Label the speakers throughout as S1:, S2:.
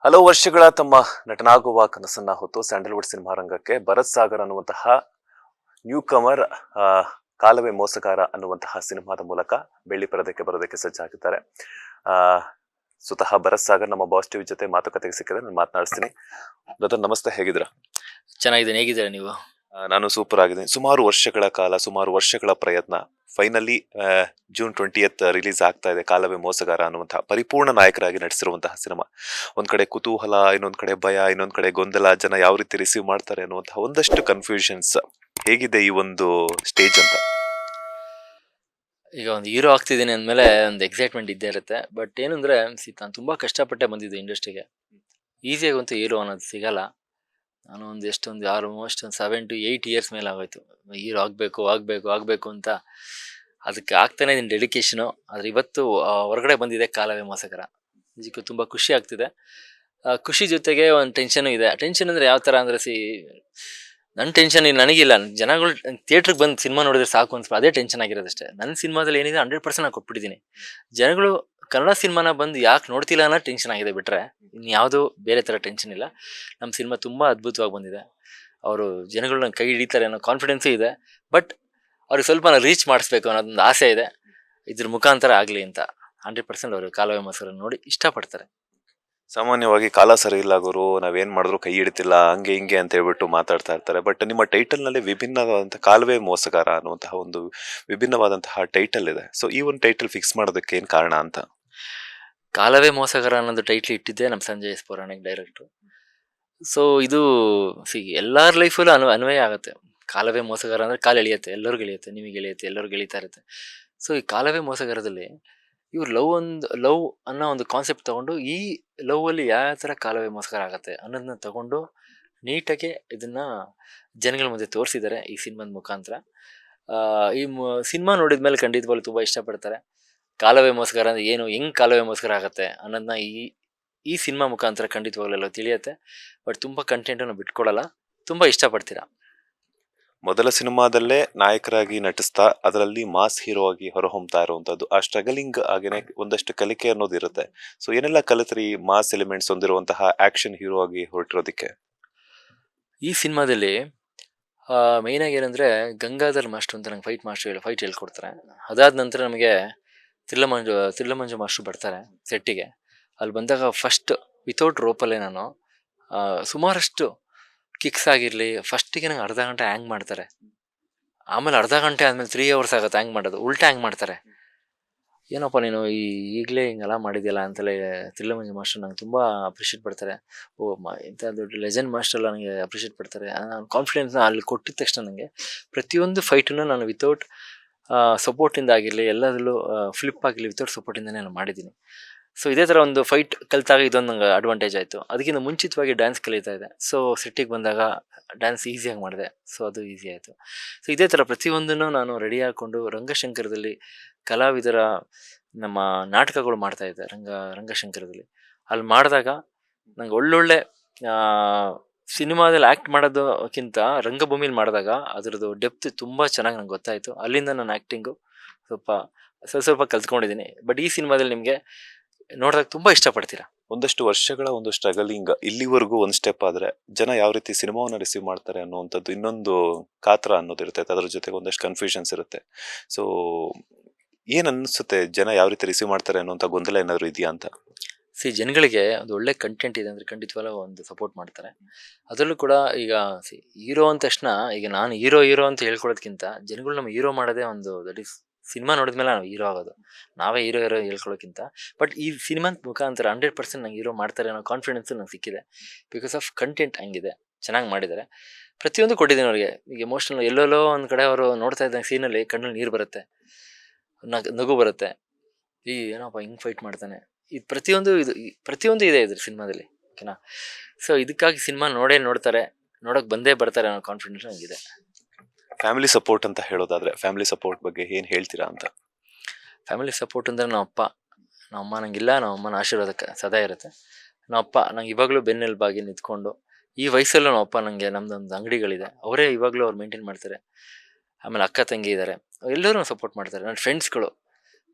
S1: ಹಲವು ವರ್ಷಗಳ ತಮ್ಮ ನಟನಾಗುವ ಕನಸನ್ನ ಹೊತ್ತು ಸ್ಯಾಂಡಲ್ವುಡ್ ಸಿನಿಮಾ ರಂಗಕ್ಕೆ ಭರತ್ ಸಾಗರ್ ಅನ್ನುವಂತಹ ನ್ಯೂ ಕಮರ್ ಕಾಲವೇ ಮೋಸಗಾರ ಅನ್ನುವಂತಹ ಸಿನಿಮಾದ ಮೂಲಕ ಬೆಳ್ಳಿ ಪರದಕ್ಕೆ ಬರೋದಕ್ಕೆ ಸಜ್ಜಾಗಿದ್ದಾರೆ. ಆ ಸ್ವತಃ ಭರತ್ ಸಾಗರ್ ನಮ್ಮ ಬಾಸ್ ಟಿವಿ ಜೊತೆ ಮಾತುಕತೆಗೆ ಸಿಕ್ಕಿದ್ರೆ ನಾನು ಮಾತನಾಡಿಸ್ತೀನಿ. ಬ್ರದರ್ ನಮಸ್ತೆ, ಹೇಗಿದ್ರ?
S2: ಚೆನ್ನಾಗಿದ್ದೀನಿ, ಹೇಗಿದ್ದೀರಾ ನೀವು?
S1: ನಾನು ಸೂಪರ್ ಆಗಿದ್ದೀನಿ. ಸುಮಾರು ವರ್ಷಗಳ ಕಾಲ, ಸುಮಾರು ವರ್ಷಗಳ ಪ್ರಯತ್ನ, ಫೈನಲಿ ಜೂನ್ 20th ರಿಲೀಸ್ ಆಗ್ತಾ ಇದೆ ಕಾಲವೇ ಮೋಸಗಾರ ಅನ್ನುವಂತಹ ಪರಿಪೂರ್ಣ ನಾಯಕರಾಗಿ ನಟಿಸಿರುವಂತಹ ಸಿನಿಮಾ. ಒಂದ್ ಕಡೆ ಕುತೂಹಲ, ಇನ್ನೊಂದ್ ಕಡೆ ಭಯ, ಇನ್ನೊಂದ್ ಕಡೆ ಗೊಂದಲ, ಜನ ಯಾವ ರೀತಿ ರಿಸೀವ್ ಮಾಡ್ತಾರೆ ಅನ್ನುವಂತಹ ಒಂದಷ್ಟು ಕನ್ಫ್ಯೂಷನ್ಸ್. ಹೇಗಿದೆ ಈ ಒಂದು ಸ್ಟೇಜ್ ಅಂತ?
S2: ಈಗ ಒಂದು ಹೀರೋ ಆಗ್ತಿದ್ದೀನಿ ಅಂದಮೇಲೆ ಒಂದು ಎಕ್ಸೈಟ್ಮೆಂಟ್ ಇದ್ದೇ ಇರುತ್ತೆ. ಬಟ್ ಏನಂದ್ರೆ ನಾನು ತುಂಬಾ ಕಷ್ಟಪಟ್ಟೆ ಬಂದಿದ್ದು ಇಂಡಸ್ಟ್ರಿಗೆ. ಈಸಿಯಾಗಿ ಅಂತೂ ಹೀರೋ ಅನ್ನೋದು ಸಿಗಲ್ಲ. ನಾನು ಒಂದು ಆಲ್ಮೋಸ್ಟ್ ಒಂದು 7 to 8 ಇಯರ್ಸ್ ಮೇಲೆ ಆಗೋಯ್ತು ಹೀರೋ ಆಗಬೇಕು ಅಂತ. ಅದಕ್ಕೆ ಆಗ್ತಾನೆ ಇದೀನಿ ಡೆಡಿಕೇಶನು. ಆದ್ರೆ ಇವತ್ತು ಹೊರಗಡೆ ಬಂದಿದೆ ಕಾಲವೇ ಮೋಸಗಾರ. ನಿಜಕ್ಕೂ ತುಂಬಾ ಖುಷಿ ಆಗ್ತಿದೆ. ಖುಷಿ ಜೊತೆಗೆ ಒಂದು ಟೆನ್ಷನ್ ಇದೆ. ಟೆನ್ಷನ್ ಅಂದ್ರೆ ಯಾವ ತರ ಅಂದ್ರೆ ನನ್ನ ಟೆನ್ಷನ್ ನನಗಿಲ್ಲ. ಜನಗಳು ಥಿಯೇಟ್ರಿಗೆ ಬಂದು ಸಿನಿಮಾ ನೋಡಿದ್ರೆ ಸಾಕು ಅನ್ಸ್ಬೋದು, ಅದೇ ಟೆನ್ಷನ್ ಆಗಿರೋದಷ್ಟೇ. ನನ್ನ ಸಿನಿಮಾದಲ್ಲಿ ಏನಿದೆ 100% ನಾನು ಕೊಟ್ಬಿಟ್ಟಿದ್ದೀನಿ. ಜನಗಳು ಕನ್ನಡ ಸಿನಿಮಾನ ಬಂದು ಯಾಕೆ ನೋಡ್ತಿಲ್ಲ ಅನ್ನೋ ಟೆನ್ಷನ್ ಆಗಿದೆ, ಬಿಟ್ರೆ ಇನ್ಯಾವುದೋ ಬೇರೆ ಥರ ಟೆನ್ಷನ್ ಇಲ್ಲ. ನಮ್ಮ ಸಿನಿಮಾ ತುಂಬ ಅದ್ಭುತವಾಗಿ ಬಂದಿದೆ. ಅವರು ಜನಗಳನ್ನ ಕೈ ಹಿಡಿತಾರೆ ಅನ್ನೋ ಕಾನ್ಫಿಡೆನ್ಸೂ ಇದೆ. ಬಟ್ ಅವ್ರಿಗೆ ಸ್ವಲ್ಪ ರೀಚ್ ಮಾಡಿಸ್ಬೇಕು ಅನ್ನೋದೊಂದು ಆಸೆ ಇದೆ. ಇದ್ರ ಮುಖಾಂತರ ಆಗಲಿ ಅಂತ 100% ಅವರು ಕಾಲವೇ ಮೋಸಗಾರ ನೋಡಿ ಇಷ್ಟಪಡ್ತಾರೆ.
S1: ಸಾಮಾನ್ಯವಾಗಿ ಕಾಲ ಸರಿ ಇಲ್ಲ ಗುರು, ನಾವೇನ್ ಮಾಡಿದ್ರು ಕೈ ಹಿಡಿತಿಲ್ಲ, ಹಂಗೆ ಹಿಂಗೆ ಅಂತ ಹೇಳ್ಬಿಟ್ಟು ಮಾತಾಡ್ತಾ ಇರ್ತಾರೆ. ಬಟ್ ನಿಮ್ಮ ಟೈಟಲ್ ನಲ್ಲಿ ವಿಭಿನ್ನವಾದಂತಹ ಕಾಲವೇ ಮೋಸಗಾರ ಅನ್ನುವಂತಹ ಒಂದು ವಿಭಿನ್ನವಾದಂತಹ ಟೈಟಲ್ ಇದೆ. ಸೊ ಈ ಒಂದು ಟೈಟಲ್ ಫಿಕ್ಸ್ ಮಾಡೋದಕ್ಕೆ ಏನ್ ಕಾರಣ ಅಂತ?
S2: ಕಾಲವೇ ಮೋಸಗಾರ ಅನ್ನೋದು ಟೈಟ್ಲ್ ಇಟ್ಟಿದ್ದೆ ನಮ್ಮ ಸಂಜಯ್ ಎಸ್ ಪುರಾಣಿಕ್ ಡೈರೆಕ್ಟ್ರು. ಸೊ ಇದು ಎಲ್ಲರ ಲೈಫಲ್ಲೂ ಅನ್ವಯ ಆಗುತ್ತೆ. ಕಾಲವೇ ಮೋಸಗಾರ ಅಂದ್ರೆ ಕಾಲು ಎಳಿಯುತ್ತೆ, ಎಲ್ಲರಿಗೂ ಎಳಿಯುತ್ತೆ, ನಿಮಗೆ ಎಳಿಯುತ್ತೆ, ಎಲ್ಲರಿಗೂ ಎಳಿತಾ ಇರುತ್ತೆ. ಸೊ ಈ ಕಾಲವೇ ಮೋಸಗಾರದಲ್ಲಿ ಇವ್ರು ಲವ್ ಅನ್ನೋ ಒಂದು ಕಾನ್ಸೆಪ್ಟ್ ತಗೊಂಡು ಈ ಲವ್ ಅಲ್ಲಿ ಯಾವ ತರ ಕಾಲವೇ ಮೋಸಗಾರ ಆಗತ್ತೆ ಅನ್ನೋದನ್ನ ತಗೊಂಡು ನೀಟಾಗಿ ಇದನ್ನ ಜನಗಳ ಮುಂದೆ ತೋರಿಸಿದ್ದಾರೆ ಈ ಸಿನಿಮಾದ ಮುಖಾಂತರ. ಈ ಸಿನಿಮಾ ನೋಡಿದ್ಮೇಲೆ ಖಂಡಿತವಾಗ್ಲೂ ತುಂಬಾ ಇಷ್ಟಪಡ್ತಾರೆ. ಕಾಲವೇ ಮೋಸಗಾರ ಅಂದ್ರೆ ಏನು, ಹೆಂಗ್ ಕಾಲವೇ ಮೋಸಗಾರ ಆಗತ್ತೆ ಅನ್ನೋದನ್ನ ಈ ಸಿನಿಮಾ ಮುಖಾಂತರ ಖಂಡಿತವಾಗ್ಲೆಲ್ಲ ತಿಳಿಯುತ್ತೆ. ಬಟ್ ತುಂಬಾ ಕಂಟೆಂಟನ್ನು ಬಿಟ್ಕೊಡಲ್ಲ, ತುಂಬಾ ಇಷ್ಟಪಡ್ತೀರಾ.
S1: ಮೊದಲ ಸಿನಿಮಾದಲ್ಲೇ ನಾಯಕರಾಗಿ ನಟಿಸ್ತಾ ಅದರಲ್ಲಿ ಮಾಸ್ ಹೀರೋ ಆಗಿ ಹೊರಹೊಮ್ತಾ ಇರುವಂತದ್ದು, ಆ ಸ್ಟ್ರಗಲಿಂಗ್ ಆಗೇನೆ ಒಂದಷ್ಟು ಕಲಿಕೆ ಅನ್ನೋದು ಇರುತ್ತೆ. ಸೊ ಏನೆಲ್ಲ ಕಲಿತ್ರಿ ಮಾಸ್ ಎಲಿಮೆಂಟ್ಸ್ ಹೊಂದಿರುವಂತಹ ಆಕ್ಷನ್ ಹೀರೋ ಆಗಿ ಹೊರಟಿರೋದಕ್ಕೆ?
S2: ಈ ಸಿನಿಮಾದಲ್ಲಿ ಮೇಯ್ನ್ ಆಗಿ ಏನಂದ್ರೆ ಗಂಗಾಧರ್ ಮಾಸ್ಟರ್ ಅಂತ ನಂಗೆ ಫೈಟ್ ಹೇಳ್ಕೊಡ್ತಾರೆ. ಅದಾದ ನಂತರ ನಮಗೆ ತ್ರಿಲ್ಲಮಂಜು ಮಾಸ್ಟರ್ ಬರ್ತಾರೆ ಸೆಟ್ಟಿಗೆ. ಅಲ್ಲಿ ಬಂದಾಗ ಫಸ್ಟ್ ವಿತೌಟ್ ರೋಪಲ್ಲೇ ನಾನು ಸುಮಾರಷ್ಟು ಕಿಕ್ಸ್ ಆಗಿರಲಿ, ಫಸ್ಟಿಗೆ ನಂಗೆ ಅರ್ಧ ಗಂಟೆ ಹ್ಯಾಂಗ್ ಮಾಡ್ತಾರೆ. ಆಮೇಲೆ ಅರ್ಧ ಗಂಟೆ ಆದ್ಮೇಲೆ 3 hours ಆಗುತ್ತೆ ಹ್ಯಾಂಗ್ ಮಾಡೋದು, ಉಲ್ಟಾ ಹ್ಯಾಂಗ್ ಮಾಡ್ತಾರೆ. ಏನಪ್ಪ ನೀನು ಈಗಲೇ ಹಿಂಗೆಲ್ಲ ಮಾಡಿದ್ಯಲ್ಲ ಅಂತಲೇ ತ್ರಿಲ್ಲಮಂಜು ಮಾಸ್ಟರ್ ನಂಗೆ ತುಂಬ ಅಪ್ರಿಷಿಯೇಟ್ ಪಡ್ತಾರೆ. ಇಂಥ ದೊಡ್ಡ ಲೆಜೆಂಡ್ ಮಾಸ್ಟರ್ ಎಲ್ಲ ನನಗೆ ಅಪ್ರಿಷಿಯೇಟ್ ಪಡ್ತಾರೆ. ನಾನು ಕಾನ್ಫಿಡೆನ್ಸ್ನ ಅಲ್ಲಿ ಕೊಟ್ಟಿದ ತಕ್ಷಣ ನನಗೆ ಪ್ರತಿಯೊಂದು ಫೈಟನ್ನು ನಾನು ವಿತೌಟ್ ಸಪೋರ್ಟಿಂದ ಆಗಿರಲಿ, ಎಲ್ಲದರಲ್ಲೂ ಫ್ಲಿಪ್ ಆಗಿರಲಿ, ವಿತೌಟ್ ಸಪೋರ್ಟಿಂದನೇ ನಾನು ಮಾಡಿದ್ದೀನಿ. ಸೊ ಇದೇ ಥರ ಒಂದು ಫೈಟ್ ಕಲಿತಾಗ ಇದೊಂದು ನಂಗೆ ಅಡ್ವಾಂಟೇಜ್ ಆಯಿತು. ಅದಕ್ಕಿಂತ ಮುಂಚಿತವಾಗಿ ಡ್ಯಾನ್ಸ್ ಕಲಿತಾ ಇದೆ. ಸೊ ಸೆಟ್ಟಿಗೆ ಬಂದಾಗ ಡ್ಯಾನ್ಸ್ ಈಸಿಯಾಗಿ ಮಾಡಿದೆ. ಸೊ ಅದು ಈಸಿ ಆಯಿತು. ಸೊ ಇದೇ ಥರ ಪ್ರತಿಯೊಂದನ್ನು ನಾನು ರೆಡಿ ಹಾಕ್ಕೊಂಡು ರಂಗಶಂಕರದಲ್ಲಿ ಕಲಾವಿದರ ನಮ್ಮ ನಾಟಕಗಳು ಮಾಡ್ತಾ ಇದ್ದೆ ರಂಗಶಂಕರದಲ್ಲಿ. ಅಲ್ಲಿ ಮಾಡಿದಾಗ ನಂಗೆ ಒಳ್ಳೊಳ್ಳೆ ಸಿನಿಮಾದಲ್ಲಿ ಆ್ಯಕ್ಟ್ ಮಾಡೋದಕ್ಕಿಂತ ರಂಗಭೂಮಿಲಿ ಮಾಡಿದಾಗ ಅದರದ್ದು ಡೆಪ್ತ್ ತುಂಬ ಚೆನ್ನಾಗಿ ನಂಗೆ ಗೊತ್ತಾಯಿತು. ಅಲ್ಲಿಂದ ನಾನು ಆ್ಯಕ್ಟಿಂಗು ಸ್ವಲ್ಪ ಕಲ್ತ್ಕೊಂಡಿದ್ದೀನಿ. ಬಟ್ ಈ ಸಿನಿಮಾದಲ್ಲಿ ನಿಮಗೆ ನೋಡಿದಾಗ ತುಂಬಾ ಇಷ್ಟಪಡ್ತೀರಾ.
S1: ಒಂದಷ್ಟು ವರ್ಷಗಳ ಒಂದು ಸ್ಟ್ರಗಲಿಂಗ್ ಇಲ್ಲಿವರೆಗೂ ಒಂದ್ ಸ್ಟೆಪ್ ಆದ್ರೆ ಜನ ಯಾವ ರೀತಿ ಸಿನಿಮಾವನ್ನ ರಿಸೀವ್ ಮಾಡ್ತಾರೆ ಅನ್ನುವಂಥದ್ದು ಇನ್ನೊಂದು ಕಾತರ ಅನ್ನೋದಿರುತ್ತೆ. ಅದ್ರ ಜೊತೆಗೆ ಒಂದಷ್ಟು ಕನ್ಫ್ಯೂಷನ್ಸ್ ಇರುತ್ತೆ. ಸೊ ಏನ್ ಅನ್ಸುತ್ತೆ, ಜನ ಯಾವ ರೀತಿ ರಿಸೀವ್ ಮಾಡ್ತಾರೆ ಅನ್ನುವಂಥ ಗೊಂದಲ ಏನಾದ್ರು ಇದೆಯಾ ಅಂತ?
S2: ಜನಗಳಿಗೆ ಒಂದು ಒಳ್ಳೆ ಕಂಟೆಂಟ್ ಇದೆ ಅಂದ್ರೆ ಖಂಡಿತವಾಗ್ಲೂ ಒಂದು ಸಪೋರ್ಟ್ ಮಾಡ್ತಾರೆ. ಅದರಲ್ಲೂ ಕೂಡ ಈಗ ಹೀರೋ ಅಂದ ತಕ್ಷಣ ಈಗ ನಾನು ಹೀರೋ ಅಂತ ಹೇಳ್ಕೊಳ್ಳೋದಕ್ಕಿಂತ ಜನಗಳು ನಮ್ಮ ಹೀರೋ ಮಾಡೋದೇ ಒಂದು ದಟ್ ಈಸ್ ಸಿನಿಮಾ ನೋಡಿದ್ಮೇಲೆ ನಾವು ಹೀರೋ ಆಗೋದು. ನಾವೇ ಹೀರೋ ಹೇಳ್ಕೊಳ್ಳೋಕ್ಕಿಂತ ಬಟ್ ಈ ಸಿನಿಮಾ ಮುಖಾಂತರ 100% ನಂಗೆ ಹೀರೋ ಮಾಡ್ತಾರೆ ಅನ್ನೋ ಕಾನ್ಫಿಡೆನ್ಸ್ ನಂಗೆ ಸಿಕ್ಕಿದೆ. ಬಿಕಾಸ್ ಆಫ್ ಕಂಟೆಂಟ್ ಹಂಗಿದೆ, ಚೆನ್ನಾಗಿ ಮಾಡಿದ್ದಾರೆ. ಪ್ರತಿಯೊಂದು ಕೊಟ್ಟಿದ್ದೀನಿ ಅವ್ರಿಗೆ. ಈಗ ಎಮೋಷನಲ್ ಎಲ್ಲೆಲ್ಲೋ ಒಂದು ಕಡೆ ಅವರು ನೋಡ್ತಾ ಇದ್ದಂಗೆ ಸೀನಲ್ಲಿ ಕಣ್ಣಲ್ಲಿ ನೀರು ಬರುತ್ತೆ, ನಗು ಬರುತ್ತೆ. ಏನಪ್ಪ ಹಿಂಗೆ ಫೈಟ್ ಮಾಡ್ತಾನೆ, ಇದು ಪ್ರತಿಯೊಂದು ಇದೆ ಇದ್ರ ಸಿನಿಮಾದಲ್ಲಿ, ಓಕೆನಾ. ಸೊ ಇದಕ್ಕಾಗಿ ಸಿನಿಮಾ ನೋಡ್ತಾರೆ, ನೋಡೋಕೆ ಬಂದೇ ಬರ್ತಾರೆ ಅನ್ನೋ ಕಾನ್ಫಿಡೆನ್ಸ್ ನನಗಿದೆ.
S1: ಫ್ಯಾಮಿಲಿ ಸಪೋರ್ಟ್ ಅಂತ ಹೇಳೋದಾದ್ರೆ ಫ್ಯಾಮಿಲಿ ಸಪೋರ್ಟ್ ಬಗ್ಗೆ ಏನ್ ಹೇಳ್ತೀರಾ ಅಂತ?
S2: ಫ್ಯಾಮಿಲಿ ಸಪೋರ್ಟ್ ಅಂದರೆ ನಮ್ಮಮ್ಮ ನಂಗಿಲ್ಲ, ನಮ್ಮಮ್ಮನ ಆಶೀರ್ವಾದಕ್ಕೆ ಸದಾ ಇರುತ್ತೆ. ನಮ್ಮಪ್ಪ ನಂಗೆ ಇವಾಗಲೂ ಬೆನ್ನೆಲುಬಾಗಿ ನಿಂತ್ಕೊಂಡು, ಈ ವಯಸ್ಸಲ್ಲೂ ನಮ್ಮಪ್ಪ ನನಗೆ ನಮ್ದೊಂದು ಅಂಗಡಿಗಳಿದೆ, ಅವರೇ ಇವಾಗಲೂ ಅವ್ರು ಮೇಂಟೈನ್ ಮಾಡ್ತಾರೆ. ಆಮೇಲೆ ಅಕ್ಕ ತಂಗಿ ಇದ್ದಾರೆ, ಎಲ್ಲರೂ ಸಪೋರ್ಟ್ ಮಾಡ್ತಾರೆ. ನನ್ನ ಫ್ರೆಂಡ್ಸ್ಗಳು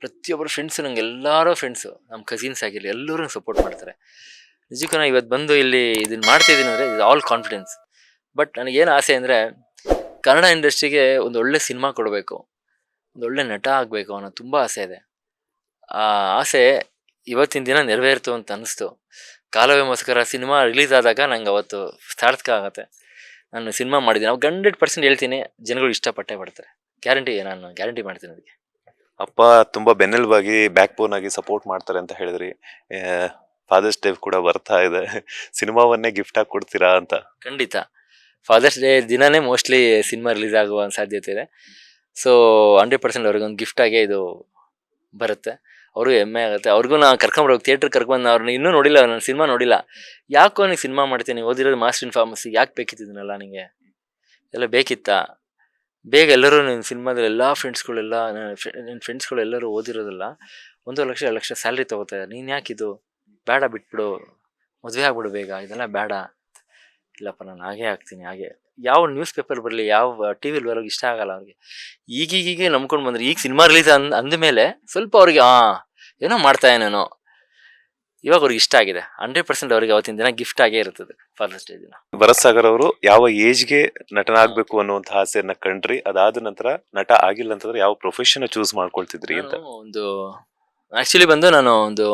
S2: ಪ್ರತಿಯೊಬ್ಬರು ಫ್ರೆಂಡ್ಸು, ನಂಗೆ ಎಲ್ಲರೂ ಫ್ರೆಂಡ್ಸು, ನಮ್ಮ ಕಸಿನ್ಸ್ ಆಗಿರಲಿ ಎಲ್ಲರೂ ಸಪೋರ್ಟ್ ಮಾಡ್ತಾರೆ. ನಿಜಕ್ಕೂ ನಾನು ಇವತ್ತು ಬಂದು ಇಲ್ಲಿ ಇದನ್ನ ಮಾಡ್ತಿದ್ದೀನಿ ಅಂದರೆ ಇದು ಆಲ್ ಕಾನ್ಫಿಡೆನ್ಸ್. ಬಟ್ ನನಗೇನು ಆಸೆ ಅಂದರೆ ಕನ್ನಡ ಇಂಡಸ್ಟ್ರಿಗೆ ಒಂದು ಒಳ್ಳೆ ಸಿನಿಮಾ ಕೊಡಬೇಕು, ಒಂದು ಒಳ್ಳೆ ನಟ ಆಗಬೇಕು ಅನ್ನೋ ತುಂಬ ಆಸೆ ಇದೆ. ಆ ಆಸೆ ಇವತ್ತಿನ ದಿನ ನೆರವೇರಿತು ಅಂತ ಅನ್ನಿಸ್ತು. ಕಾಲವೇ ಮೋಸ್ಕರ ಸಿನಿಮಾ ರಿಲೀಸ್ ಆದಾಗ ನಂಗೆ ಅವತ್ತು ಸಾರ್ಥಕ ಆಗುತ್ತೆ. ನಾನು ಸಿನಿಮಾ ಮಾಡಿದ್ದೀನಿ, ಅವಾಗ 100% ಹೇಳ್ತೀನಿ ಜನಗಳು ಇಷ್ಟಪಟ್ಟೇ ಪಡ್ತಾರೆ. ನಾನು ಗ್ಯಾರಂಟಿ ಮಾಡ್ತೀನಿ ಅದಕ್ಕೆ.
S1: ಅಪ್ಪ ತುಂಬಾ ಬೆನ್ನೆಲುಬಾಗಿ ಬ್ಯಾಕ್ ಬೋನ್ ಆಗಿ ಸಪೋರ್ಟ್ ಮಾಡ್ತಾರೆ ಅಂತ ಹೇಳಿದ್ರಿ. ಫಾದರ್ಸ್ ಡೇ ಕೂಡ ಬರ್ತಾ ಇದೆ, ಸಿನಿಮಾವನ್ನೇ ಗಿಫ್ಟ್ ಆಗಿ ಕೊಡ್ತೀರಾ ಅಂತ?
S2: ಖಂಡಿತ ಫಾದರ್ಸ್ ಡೇ ದಿನನೇ ಮೋಸ್ಟ್ಲಿ ಸಿನಿಮಾ ರಿಲೀಸ್ ಆಗುವ ಸಾಧ್ಯತೆ ಇದೆ. ಸೊ 100% ಅವ್ರಿಗೆ ಒಂದು ಗಿಫ್ಟ್ ಆಗೇ ಇದು ಬರುತ್ತೆ. ಅವರು ಹೆಮ್ಮೆ ಆಗುತ್ತೆ. ಅವ್ರಿಗೂ ನಾನು ಕರ್ಕೊಂಬರ್ಬೇಕು, ಥಿಯೇಟ್ರ್ ಕರ್ಕೊಂಡು. ಅವ್ರನ್ನ ಇನ್ನೂ ನೋಡಿಲ್ಲ, ನಾನು ಸಿನಿಮಾ ನೋಡಿಲ್ಲ. ಯಾಕೋ ನೀನು ಸಿನಿಮಾ ಮಾಡ್ತೀನಿ, ಓದಿರೋದು ಮಾಸ್ಟರ್ ಇನ್ ಫಾರ್ಮಸಿ, ಯಾಕೆ ಬೇಕಿತ್ತಿದ್ದೀನಲ್ಲ ನಿನಗೆ, ಎಲ್ಲ ಬೇಕಿತ್ತಾ? ಬೇಗ ಎಲ್ಲರೂ ನಿನ್ನ ಸಿನಿಮಾದಲ್ಲಿ ಎಲ್ಲ ಫ್ರೆಂಡ್ಸ್ಗಳೆಲ್ಲ ನಿನ್ನ ಫ್ರೆಂಡ್ಸ್ಗಳೆಲ್ಲರೂ ಓದಿರೋದಲ್ಲ 1 ಲಕ್ಷ 2 ಲಕ್ಷ ಸ್ಯಾಲ್ರಿ ತೊಗೋತಾ ಇದ್ದಾರೆ, ನೀನು ಯಾಕಿದು ಬೇಡ, ಬಿಟ್ಬಿಡು, ಮದುವೆ ಆಗ್ಬಿಡು ಬೇಗ, ಇದೆಲ್ಲ ಬೇಡ. ಇಲ್ಲಪ್ಪ ನಾನು ಹಾಗೇ ಆಗ್ತೀನಿ. ಹಾಗೆ ಯಾವ ನ್ಯೂಸ್ ಪೇಪರ್ ಬರಲಿ, ಯಾವ ಟಿ ವಿಲಿ ಬರೋಕೆ ಇಷ್ಟ ಆಗಲ್ಲ ಅವ್ರಿಗೆ. ಈಗೀಗೆ ನಂಬ್ಕೊಂಡು ಬಂದ್ರೆ, ಈಗ ಸಿನಿಮಾ ರಿಲೀಸ್ ಅಂದಮೇಲೆ ಸ್ವಲ್ಪ ಅವ್ರಿಗೆ ಏನೋ ಮಾಡ್ತಾ ಏನೇನೋ, ಇವಾಗ ಅವ್ರಿಗೆ ಇಷ್ಟ ಆಗಿದೆ. 100% ಅವ್ರಿಗೆ ಅವತ್ತಿನ ದಿನ ಗಿಫ್ಟ್ ಆಗೇ ಇರ್ತದೆ ಫಾದರ್ಸ್ ಡೇ ದಿನ.
S1: ಭರತ್ ಸಾಗರ್ ಅವರು ಯಾವ ಏಜ್ಗೆ ನಟನಾಗ್ಬೇಕು ಅನ್ನುವಂಥ ಆಸೆಯನ್ನ ಕಂಡ್ರಿ, ಅದಾದ ನಂತರ ನಟ ಆಗಿಲ್ಲ ಅಂತಂದ್ರೆ ಯಾವ ಪ್ರೊಫೆಷನ್ ಚೂಸ್ ಮಾಡ್ಕೊಳ್ತಿದ್ರಿ ಅಂತ?
S2: ಒಂದು ಆಕ್ಚುಲಿ ಬಂದು ನಾನು ಒಂದು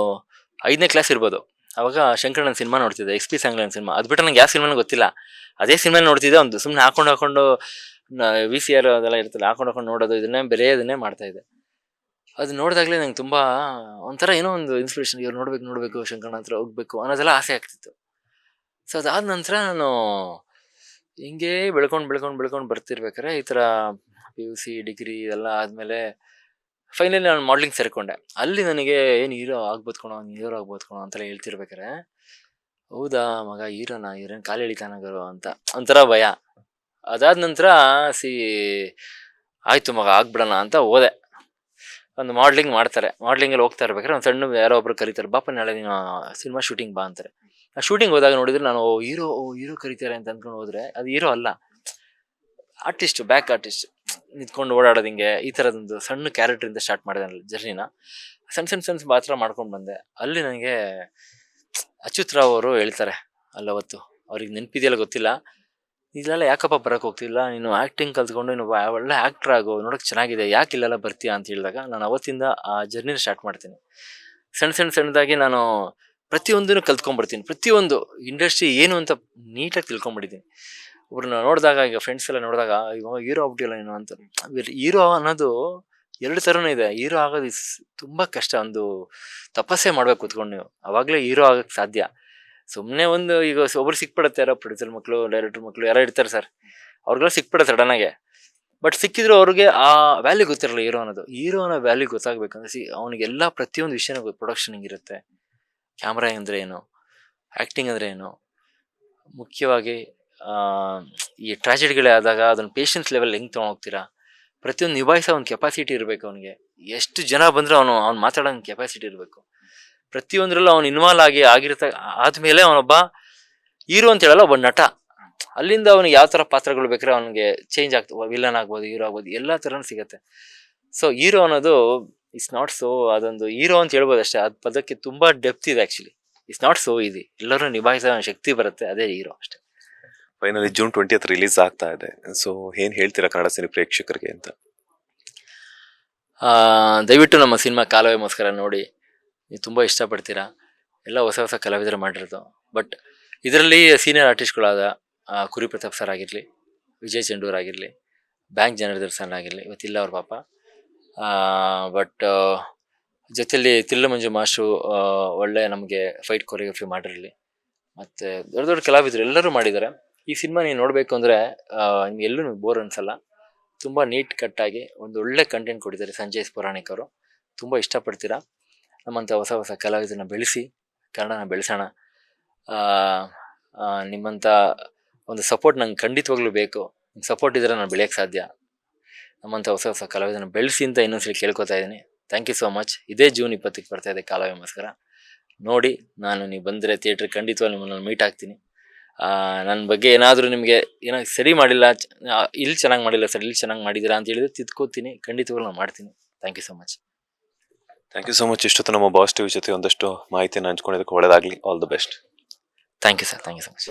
S2: 5ನೇ ಕ್ಲಾಸ್ ಇರ್ಬೋದು, ಅವಾಗ ಶಂಕರಣ್ಣನ ಸಿನಿಮಾ ನೋಡ್ತಿದ್ದೆ, XP ಸಂಗ್ಲನ್ ಸಿನಿಮಾ. ಅದು ಬಿಟ್ಟರೆ ನಂಗೆ ಯಾವ ಸಿನಿಮಾನೂ ಗೊತ್ತಿಲ್ಲ, ಅದೇ ಸಿನಿಮಾ ನೋಡ್ತಿದ್ದೆ. ಒಂದು ಸುಮ್ಮನೆ ಹಾಕೊಂಡು VCR ಅದೆಲ್ಲ ಇರ್ತಲ್ಲ, ಹಾಕೊಂಡು ನೋಡೋದು, ಇದನ್ನೇ ಮಾಡ್ತಾ ಇದ್ದೆ. ಅದು ನೋಡಿದಾಗಲೇ ನಂಗೆ ತುಂಬ ಒಂಥರ ಏನೋ ಒಂದು ಇನ್ಸ್ಪಿರೇಷನ್, ಇವ್ರು ನೋಡಬೇಕು ಶಂಕರಣ್ಣ ಹತ್ರ ಹೋಗ್ಬೇಕು ಅನ್ನೋದೆಲ್ಲ ಆಸೆ ಆಗ್ತಿತ್ತು. ಸೊ ಅದಾದ ನಂತರ ನಾನು ಹಿಂಗೆ ಬೆಳ್ಕೊಂಡು ಬರ್ತಿರ್ಬೇಕಾರೆ ಈ ಥರ PUC ಡಿಗ್ರಿ ಎಲ್ಲ ಆದಮೇಲೆ ಫೈನಲಿ ನಾನು ಮಾಡ್ಲಿಂಗ್ ಸೇರಿಕೊಂಡೆ. ಅಲ್ಲಿ ನನಗೆ ಏನು ಹೀರೋ ಆಗ್ಬೋದು ಕಣೋ ಅಂತೆಲ್ಲ ಹೇಳ್ತಿರ್ಬೇಕಾರೆ, ಹೌದಾ ಮಗ ಹೀರೋನ್ ಕಾಲು ಎಳಿತಾನಾಗರು ಅಂತ ಒಂಥರ ಭಯ. ಅದಾದ ನಂತರ ಆಯಿತು ಮಗ ಆಗ್ಬಿಡೋಣ ಅಂತ ಹೋದೆ. ಒಂದು ಮಾಡ್ಲಿಂಗ್ ಮಾಡ್ತಾರೆ, ಮಾಡ್ಲಿಂಗಲ್ಲಿ ಹೋಗ್ತಾ ಇರ್ಬೇಕಾದ್ರೆ ಒಂದು ಸಣ್ಣ ಯಾರೋ ಒಬ್ರು ಕರೀತಾರೆ, ಬಾಪ ನಾಳೆ ನೀನು ಸಿನಿಮಾ ಶೂಟಿಂಗ್ ಬಾ ಅಂತಾರೆ. ಆ ಶೂಟಿಂಗ್ ಹೋದಾಗ ನೋಡಿದ್ರೆ ನಾನು ಹೀರೋ ಕರೀತಾರೆ ಅಂತ ಅಂದ್ಕೊಂಡು ಹೋದ್ರೆ ಅದು ಹೀರೋ ಅಲ್ಲ, ಆರ್ಟಿಸ್ಟ್, ಬ್ಯಾಕ್ ಆರ್ಟಿಸ್ಟ್, ನಿಂತ್ಕೊಂಡು ಓಡಾಡೋದು ಹಿಂಗೆ, ಈ ಥರದೊಂದು ಸಣ್ಣ ಕ್ಯಾರೆಕ್ಟ್ರಿಂದ ಸ್ಟಾರ್ಟ್ ಮಾಡಿದೆ ಜರ್ನಿನ. ಸಣ್ಣ ಪಾತ್ರ ಮಾಡ್ಕೊಂಡು ಬಂದೆ. ಅಲ್ಲಿ ನನಗೆ ಅಚ್ಯುತ್ ರಾವ್ ಅವರು ಹೇಳ್ತಾರೆ ಅಲ್ಲವತ್ತು, ಅವ್ರಿಗೆ ನೆನಪಿದೆಯಲ್ಲ ಗೊತ್ತಿಲ್ಲ, ಇಲ್ಲೆಲ್ಲ ಯಾಕಪ್ಪ ಬರೋಕೆ ಹೋಗ್ತಿಲ್ಲ, ನೀನು ಆ್ಯಕ್ಟಿಂಗ್ ಕಲ್ತ್ಕೊಂಡು ನೀನು ಒಳ್ಳೆ ಆ್ಯಕ್ಟ್ರ್ ಆಗೋ, ನೋಡೋಕೆ ಚೆನ್ನಾಗಿದೆ, ಯಾಕೆ ಇಲ್ಲೆಲ್ಲ ಬರ್ತೀಯಾ ಅಂತ ಹೇಳಿದಾಗ ನಾನು ಅವತ್ತಿಂದ ಆ ಜರ್ನಿನ ಸ್ಟಾರ್ಟ್ ಮಾಡ್ತೀನಿ. ಸಣ್ಣದಾಗಿ ನಾನು ಪ್ರತಿಯೊಂದನ್ನು ಕಲ್ತ್ಕೊಂಡ್ಬರ್ತೀನಿ, ಪ್ರತಿಯೊಂದು ಇಂಡಸ್ಟ್ರಿ ಏನು ಅಂತ ನೀಟಾಗಿ ತಿಳ್ಕೊಂಬಿಟ್ಟಿದ್ದೀನಿ. ಒಬ್ರನ್ನ ನೋಡಿದಾಗ, ಈಗ ಫ್ರೆಂಡ್ಸ್ ಎಲ್ಲ ನೋಡಿದಾಗ, ಇವಾಗ ಹೀರೋ ಆಗ್ಬಿಟ್ಟಿಲ್ಲ ಏನು ಅಂತ. ಹೀರೋ ಅನ್ನೋದು 2 ಥರನೂ ಇದೆ. ಹೀರೋ ಆಗೋದು ತುಂಬ ಕಷ್ಟ, ಒಂದು ತಪಸ್ಸೆ ಮಾಡ್ಬೇಕು ಕೂತ್ಕೊಂಡು ನೀವು, ಅವಾಗಲೇ ಹೀರೋ ಆಗೋಕ್ಕೆ ಸಾಧ್ಯ. ಸುಮ್ಮನೆ ಒಂದು ಈಗ ಒಬ್ರು ಸಿಕ್ಬಿಡುತ್ತೆ, ಯಾರೋ ಪ್ರೊಡ್ಯೂಸರ್ ಮಕ್ಕಳು, ಡೈರೆಕ್ಟರ್ ಮಕ್ಕಳು ಯಾರೋ ಇರ್ತಾರೆ ಸರ್, ಅವ್ರಿಗೆಲ್ಲ ಸಿಕ್ಬಿಡುತ್ತೆ ಸಡನ್ನಾಗೆ. ಬಟ್ ಸಿಕ್ಕಿದ್ರು ಅವ್ರಿಗೆ ಆ ವ್ಯಾಲ್ಯೂ ಗೊತ್ತಿರಲ್ಲ ಹೀರೋ ಅನ್ನೋ ವ್ಯಾಲ್ಯೂ ಗೊತ್ತಾಗಬೇಕಂದ್ರೆ ಅವನಿಗೆಲ್ಲ ಪ್ರತಿಯೊಂದು ವಿಷಯನೂ ಪ್ರೊಡಕ್ಷನ್ ಹಿಂಗಿರುತ್ತೆ, ಕ್ಯಾಮ್ರಾ ಅಂದರೆ ಏನು, ಆ್ಯಕ್ಟಿಂಗ್ ಅಂದರೆ ಏನು, ಮುಖ್ಯವಾಗಿ ಈ ಟ್ರಾಜಿಡಿಗಳೇ ಆದಾಗ ಅದನ್ನು ಪೇಷನ್ಸ್ ಲೆವೆಲ್ ಹೆಂಗೆ ತೊಗೊಂಡೋಗ್ತೀರಾ, ಪ್ರತಿಯೊಂದು ನಿಭಾಯಿಸೋ ಒಂದು ಕೆಪಾಸಿಟಿ ಇರಬೇಕು ಅವನಿಗೆ. ಎಷ್ಟು ಜನ ಬಂದರೂ ಅವ್ನು ಮಾತಾಡೋ ಕೆಪಾಸಿಟಿ ಇರಬೇಕು. ಪ್ರತಿಯೊಂದರಲ್ಲೂ ಅವ್ನು ಇನ್ವಾಲ್ವ್ ಆದಮೇಲೆ ಅವನೊಬ್ಬ ಹೀರೋ ಅಂತ ಹೇಳಲ್ಲ, ಒಬ್ಬ ನಟ. ಅಲ್ಲಿಂದ ಅವನಿಗೆ ಯಾವ ಥರ ಪಾತ್ರಗಳು ಬೇಕಾದ್ರೆ ಅವನಿಗೆ ಚೇಂಜ್ ಆಗ್ತದೆ, ವಿಲನ್ ಆಗ್ಬೋದು, ಹೀರೋ ಆಗ್ಬೋದು, ಎಲ್ಲ ಥರನೂ ಸಿಗುತ್ತೆ. ಸೊ ಹೀರೋ ಅನ್ನೋದು ಇಟ್ಸ್ ನಾಟ್ ಸೋ, ಅದೊಂದು ಹೀರೋ ಅಂತ ಹೇಳ್ಬೋದು ಅಷ್ಟೇ, ಅದು ಪದಕ್ಕೆ ತುಂಬ ಡೆಪ್ತ್ ಇದೆ actually. It's not so easy, ಎಲ್ಲರೂ ನಿಭಾಯಿಸೋ ಶಕ್ತಿ ಬರುತ್ತೆ, ಅದೇ ಹೀರೋ ಅಷ್ಟೇ.
S1: ಫೈನಲಿ June 20th ರಿಲೀಸ್ ಆಗ್ತಾ ಇದೆ. ಸೊ ಏನ್ ಹೇಳ್ತೀರಾ ಕನ್ನಡ ಸಿನಿ ಪ್ರೇಕ್ಷಕರಿಗೆ ಅಂತ?
S2: ದಯವಿಟ್ಟು ನಮ್ಮ ಸಿನಿಮಾ ಕಾಲವೇ ಮೋಸ್ಕರ ನೋಡಿ, ನೀವು ತುಂಬ ಇಷ್ಟಪಡ್ತೀರಾ. ಎಲ್ಲ ಹೊಸ ಕಲಾವಿದರು ಮಾಡಿರೋದು. ಬಟ್ ಇದರಲ್ಲಿ ಸೀನಿಯರ್ ಆರ್ಟಿಸ್ಟ್ಗಳಾದ ಕುರಿ ಪ್ರತಾಪ್ ಸರ್ ಆಗಿರಲಿ, ವಿಜಯ್ ಚೆಂಡೂರ್ ಆಗಿರಲಿ, ಬ್ಯಾಂಕ್ ಜನಾರ್ದನ್ ಸರ್ ಆಗಿರಲಿ, ಇವತ್ತಿಲ್ಲ ಅವ್ರ ಪಾಪ. ಬಟ್ ಜೊತೆಯಲ್ಲಿ ತಿಲ್ಲ ಮಂಜು ಮಾಸ್ಟ್ರು ಒಳ್ಳೆ ನಮಗೆ ಫೈಟ್ ಕೊರಿಯೋಗ್ರಫಿ ಮಾಡಿರಲಿ, ಮತ್ತು ದೊಡ್ಡ ಕಲಾವಿದರು ಎಲ್ಲರೂ ಮಾಡಿದ್ದಾರೆ. ಈ ಸಿನಿಮಾ ನೀವು ನೋಡಬೇಕು ಅಂದರೆ ಎಲ್ಲೂ ಬೋರ್ ಅನ್ಸಲ್ಲ. ತುಂಬ ನೀಟ್ ಕಟ್ಟಾಗಿ ಒಂದು ಒಳ್ಳೆ ಕಂಟೆಂಟ್ ಕೊಟ್ಟಿದ್ದಾರೆ ಸಂಜಯ್ ಪುರಾಣಿಕ್ ಅವರು. ತುಂಬ ಇಷ್ಟಪಡ್ತೀರಾ. ನಮ್ಮಂಥ ಹೊಸ ಕಲಾವಿದರನ್ನ ಬೆಳೆಸಿ ಕನ್ನಡನ ಬೆಳೆಸೋಣ. ನಿಮ್ಮಂಥ ಒಂದು ಸಪೋರ್ಟ್ ನಂಗೆ ಖಂಡಿತವಾಗ್ಲೂ ಬೇಕು. ನಿಮ್ಮ ಸಪೋರ್ಟ್ ಇದ್ದರೆ ನಾನು ಬೆಳೆಯೋಕ್ಕೆ ಸಾಧ್ಯ. ನಮ್ಮಂಥ ಹೊಸ ಕಲಾವಿದರನ್ನ ಬೆಳೆಸಿ ಅಂತ ಇನ್ನೊಂದ್ಸಲಿ ಕೇಳ್ಕೊತಾ ಇದ್ದೀನಿ. Thank you so much. ಇದೇ June 20ಕ್ಕೆ ಬರ್ತಾ ಇದೆ ಕಾಲವೇ ಮೋಸ್ಕರ ನೋಡಿ. ನೀವು ಬಂದರೆ ಥಿಯೇಟ್ರಿಗೆ ಖಂಡಿತವಾಗಿ ನಿಮ್ಮನ್ನು ಮೀಟ್ ಆಗ್ತೀನಿ. ನನ್ನ ಬಗ್ಗೆ ಏನಾದರೂ ನಿಮಗೆ ಸರಿ ಮಾಡಿಲ್ಲ, ಇಲ್ಲಿ ಚೆನ್ನಾಗಿ ಮಾಡಿಲ್ಲ ಸರ್, ಇಲ್ಲಿ ಚೆನ್ನಾಗಿ ಮಾಡಿದ್ದೀರಾ ಅಂತ ಹೇಳಿದ್ರೆ ತಿದ್ಕೋತೀನಿ, ಖಂಡಿತವಾಗ್ಲೂ ನಾನು ಮಾಡ್ತೀನಿ. Thank you so much.
S1: Thank you so much. ಇಷ್ಟೊತ್ತು ನಮ್ಮ ಬಾಸ್ ಟಿವಿ ಜೊತೆ ಒಂದಷ್ಟು ಮಾಹಿತಿಯನ್ನು ಹಂಚ್ಕೊಂಡಿದ್ದಕ್ಕೆ ಒಳ್ಳೆಯದಾಗಲಿ. All the best.
S2: Thank you sir, thank you so much.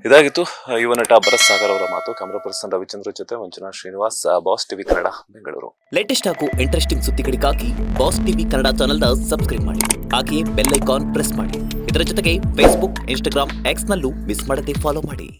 S1: ಇದಾಗಿತ್ತು ಯುವ ನಟ ಭರತ್ ಸಾಗರ್ ಅವರ ಮಾತು. ಕ್ಯಾಮರಾ ಪರ್ಸನ್ ರವಿಚಂದ್ರ ಜೊತೆ Manjunath Srinivas, boss TV Kannada, Bengaluru.
S3: Latest ಹಾಗೂ ಇಂಟ್ರೆಸ್ಟಿಂಗ್ ಸುದ್ದಿಗಳಿಗಾಗಿ ಬಾಸ್ ಟಿವಿ ಕನ್ನಡ ಚಾನೆಲ್ನ ಸಬ್ಸ್ಕ್ರೈಬ್ ಮಾಡಿ. ಹಾಗೆಯೇ ಬೆಲ್ ಐಕಾನ್ ಪ್ರೆಸ್ ಮಾಡಿ. ಇದರ ಜೊತೆಗೆ ಫೇಸ್ಬುಕ್, ಇನ್ಸ್ಟಾಗ್ರಾಮ್, ಎಕ್ಸ್ ನಲ್ಲೂ ಮಿಸ್ ಮಾಡದೆ ಫಾಲೋ ಮಾಡಿ.